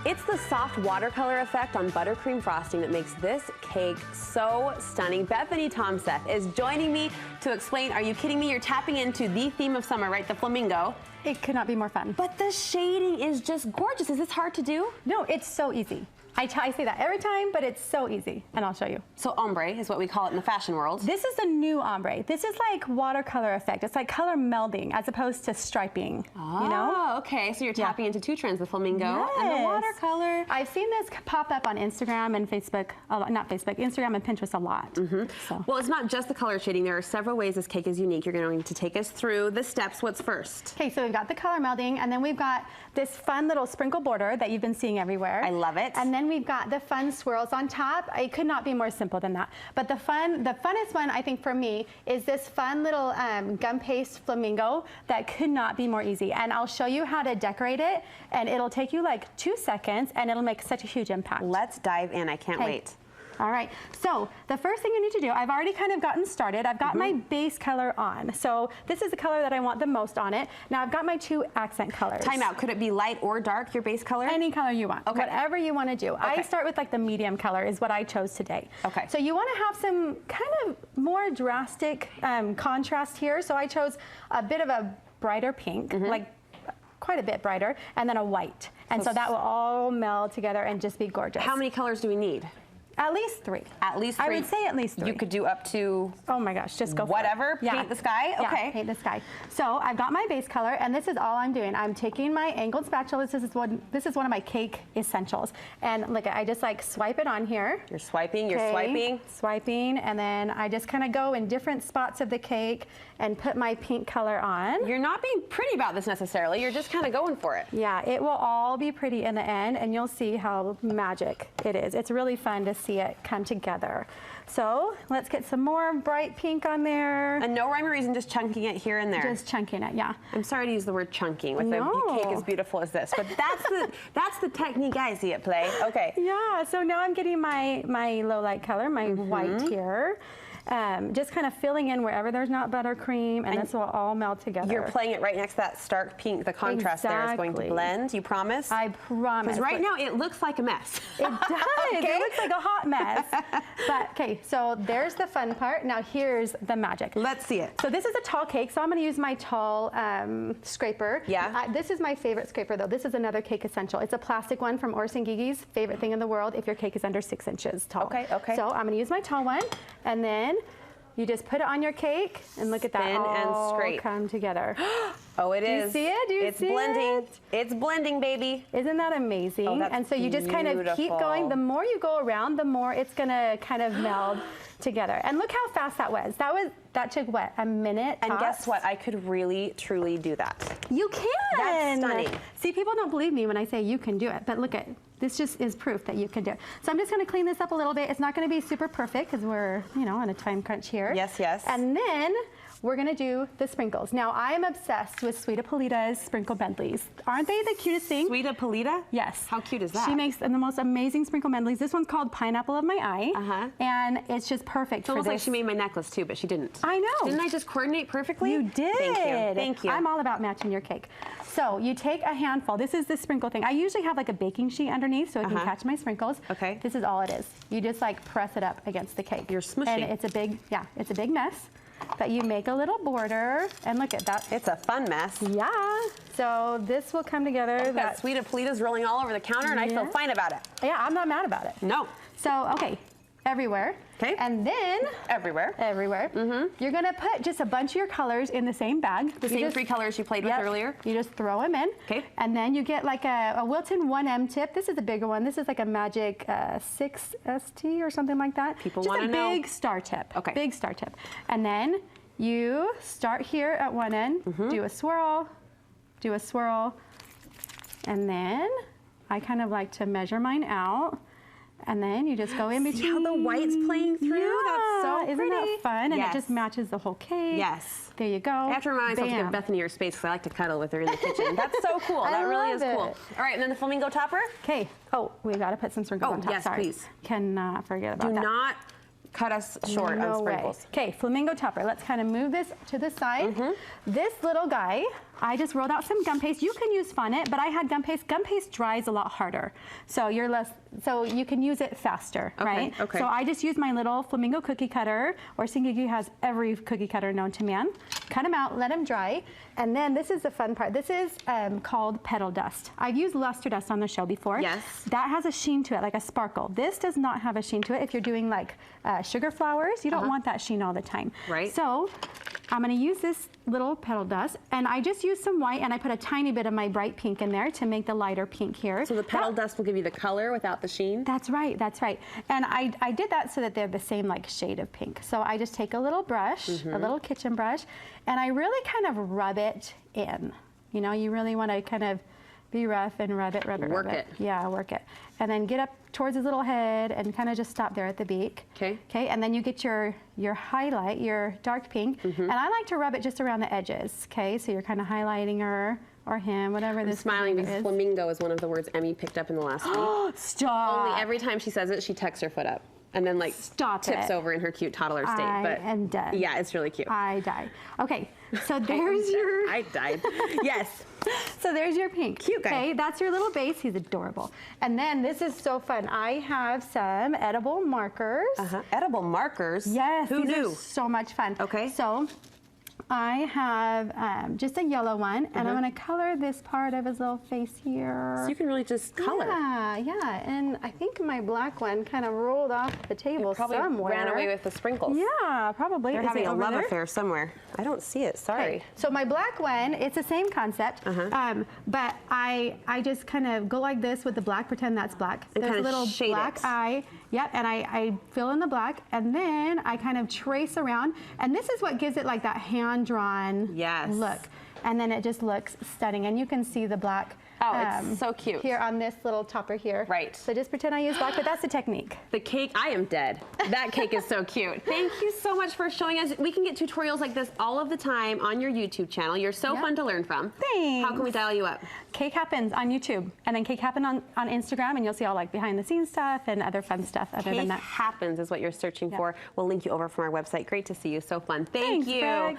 It's the soft watercolor effect on buttercream frosting that makes this cake so stunning. Betheny Tomseth is joining me to explain, are you kidding me? You're tapping into the theme of summer, right? The flamingo. It could not be more fun. But the shading is just gorgeous. Is this hard to do? No, it's so easy. I say that every time, but it's so easy, and I'll show you. So ombre is what we call it in the fashion world. This is the new ombre. This is like watercolor effect. It's like color melding as opposed to striping, you know? Okay, so you're tapping into two trends, the flamingo and the watercolor. I've seen this pop up on Instagram and Facebook, not Facebook, Instagram and Pinterest a lot. So. Well, it's not just the color shading. There are several ways this cake is unique. You're going to take us through the steps. What's first? Okay, so we've got the color melding, and then we've got this fun little sprinkle border that you've been seeing everywhere. I love it. And then we've got the fun swirls on top. It could not be more simple than that. But the funnest one, I think, for me, is this fun little gum paste flamingo that could not be more easy. And I'll show you how to decorate it, and it'll take you like 2 seconds, and it'll make such a huge impact. Let's dive in. I can't wait. All right, so the first thing you need to do, I've already kind of gotten started. I've got my base color on. So this is the color that I want the most on it. Now I've got my 2 accent colors. Time out, could it be light or dark, your base color? Any color you want, whatever you want to do. I start with like the medium color is what I chose today. Okay. So you want to have some kind of more drastic contrast here. So I chose a bit of a brighter pink, like quite a bit brighter, and then a white. And so that will all meld together and just be gorgeous. How many colors do we need? At least 3. At least 3. I would say at least 3. You could do up to... Oh my gosh, just go whatever, for it. paint the sky? Yeah, okay. paint the sky. So I've got my base color, and this is all I'm doing. I'm taking my angled spatula. This is one of my cake essentials. And look, I just like swipe it on here. You're swiping, you're swiping. Swiping, and then I just kind of go in different spots of the cake and put my pink color on. You're not being pretty about this necessarily. You're just kind of going for it. Yeah, it will all be pretty in the end, and you'll see how magic it is. It's really fun to see it come together. So let's get some more bright pink on there. And no rhyme or reason, just chunking it here and there. Just chunking it, yeah. I'm sorry to use the word chunking with a cake as beautiful as this, but that's the technique I see at play. Okay. Yeah, so now I'm getting my low light color, my white here. Just kind of filling in wherever there's not buttercream, and this will all meld together. You're playing it right next to that stark pink. The contrast there is going to blend. You promise? I promise. Because right now it looks like a mess. It does. It looks like a hot mess. But okay, so there's the fun part. Now here's the magic. Let's see it. So this is a tall cake, so I'm going to use my tall scraper. Yeah. This is my favorite scraper, though. This is another cake essential. It's a plastic one from Orson Gigi's favorite thing in the world if your cake is under 6 inches tall. Okay, okay. So I'm going to use my tall one, and then you just put it on your cake, and look at that all come together. Oh, it is. Do you see it? Do you see blending. it? It's blending, baby. Isn't that amazing? Oh, that's and so you just kind of keep going. The more you go around, the more it's going to kind of meld together. And look how fast that was. That took what, a minute tops? And guess what? I could really, truly do that. You can. That's stunning. See, people don't believe me when I say you can do it, but look at this. Just is proof that you can do it. So I'm just going to clean this up a little bit. It's not going to be super perfect because we're, on a time crunch here. Yes, yes. And then we're going to do the sprinkles. Now, I'm obsessed with Sweeta Polita's Sprinkle Medleys. Aren't they the cutest thing? Sweeta Polita? Yes. How cute is that? She makes the most amazing sprinkle medleys. This one's called Pineapple of My Eye. And it's just perfect it's for this. Almost like she made my necklace too, but she didn't. I know. Didn't I just coordinate perfectly? You did. Thank you. Thank you. I'm all about matching your cake. So you take a handful. This is the sprinkle thing. I usually have like a baking sheet underneath so it can catch my sprinkles. Okay. This is all it is. You just like press it up against the cake. You're smushing. And it's a big mess. But you make a little border, and look at that. It's a fun mess. Yeah. So this will come together. That Sweeta Polita's rolling all over the counter, and I feel fine about it. Yeah, I'm not mad about it. No. So, okay, everywhere. Okay. And then everywhere. You're gonna put just a bunch of your colors in the same bag. The same 3 colors you played with earlier. You just throw them in. Okay. And then you get like a Wilton 1M tip. This is a bigger one. This is like a Magic 6 ST or something like that. People want to know. Just a big star tip. Okay. Big star tip. And then you start here at one end, do a swirl, and then I kind of like to measure mine out. And then you just go in between. See how the white's playing through? Yeah. That's so pretty. Isn't that fun? And yes. it just matches the whole cake. Yes. There you go. I have to remind myself to give Bethany her space because I like to cuddle with her in the kitchen. That's so cool. That really is cool. All right, and then the Flamingo Topper? Okay. Oh, we've got to put some sprinkles on top. Yes, sorry. please. Cannot forget about that. Do not cut us short on sprinkles. Okay, Flamingo Topper. Let's kind of move this to the side. This little guy I just rolled out some gum paste. You can use Fondant, but I had gum paste. Gum paste dries a lot harder, so you can use it faster, right? Okay. So I just used my little Flamingo cookie cutter, or Singigi has every cookie cutter known to man. Cut them out, let them dry, and then this is the fun part. This is called Petal Dust. I've used luster dust on the show before. Yes. That has a sheen to it, like a sparkle. This does not have a sheen to it. If you're doing like sugar flowers, you don't want that sheen all the time. Right. So I'm gonna use this little Petal Dust, and I just used some white, and I put a tiny bit of my bright pink in there to make the lighter pink here. So the Petal Dust will give you the color without the sheen? That's right, that's right. And I did that so that they're the same like shade of pink. So I just take a little brush, a little kitchen brush, and I really kind of rub it in. You know, you really want to kind of be rough and rub it. Work it. Yeah, work it. And then get up towards his little head and kind of just stop there at the beak. Okay. Okay, and then you get your highlight, your dark pink, and I like to rub it just around the edges. Okay, so you're kind of highlighting her or him, whatever this Smiling because is. Flamingo is one of the words Emmy picked up in the last week. Stop. Only every time she says it, she tucks her foot up and then like tips over in her cute toddler state. I am dead. Yeah, it's really cute. I die. Okay, so there's your. I died. Yes. So there's your pink. Cute guy. Okay, that's your little base. He's adorable. And then this is so fun. I have some edible markers. Edible markers? Yes. Who these knew? Are so much fun. Okay. So I have just a yellow one, and I'm going to color this part of his little face here. So you can really just color. Yeah. And I think my black one kind of rolled off the table Probably somewhere. ran away with the sprinkles. Yeah, probably. They're Is having it a over love there? affair somewhere. I don't see it. Sorry. Okay. So my black one, it's the same concept, but I just kind of go like this with the black, pretend that's black. And There's a kinda little shade black it. eye. Yep, and I fill in the black, and then I kind of trace around, and this is what gives it like that hand-drawn look. And then it just looks stunning, and you can see the black. Oh, it's so cute. Here on this little topper here. Right. So just pretend I use black, but that's the technique. The cake, I am dead. That cake is so cute. Thank you so much for showing us. We can get tutorials like this all of the time on your YouTube channel. You're so fun to learn from. Thanks. How can we dial you up? Cake Happens on YouTube, and then Cake Happen on Instagram, and you'll see all like behind the scenes stuff and other fun stuff other than Cake that. Happens is what you're searching for. We'll link you over from our website. Great to see you. So fun. Thank Thanks, you. Greg.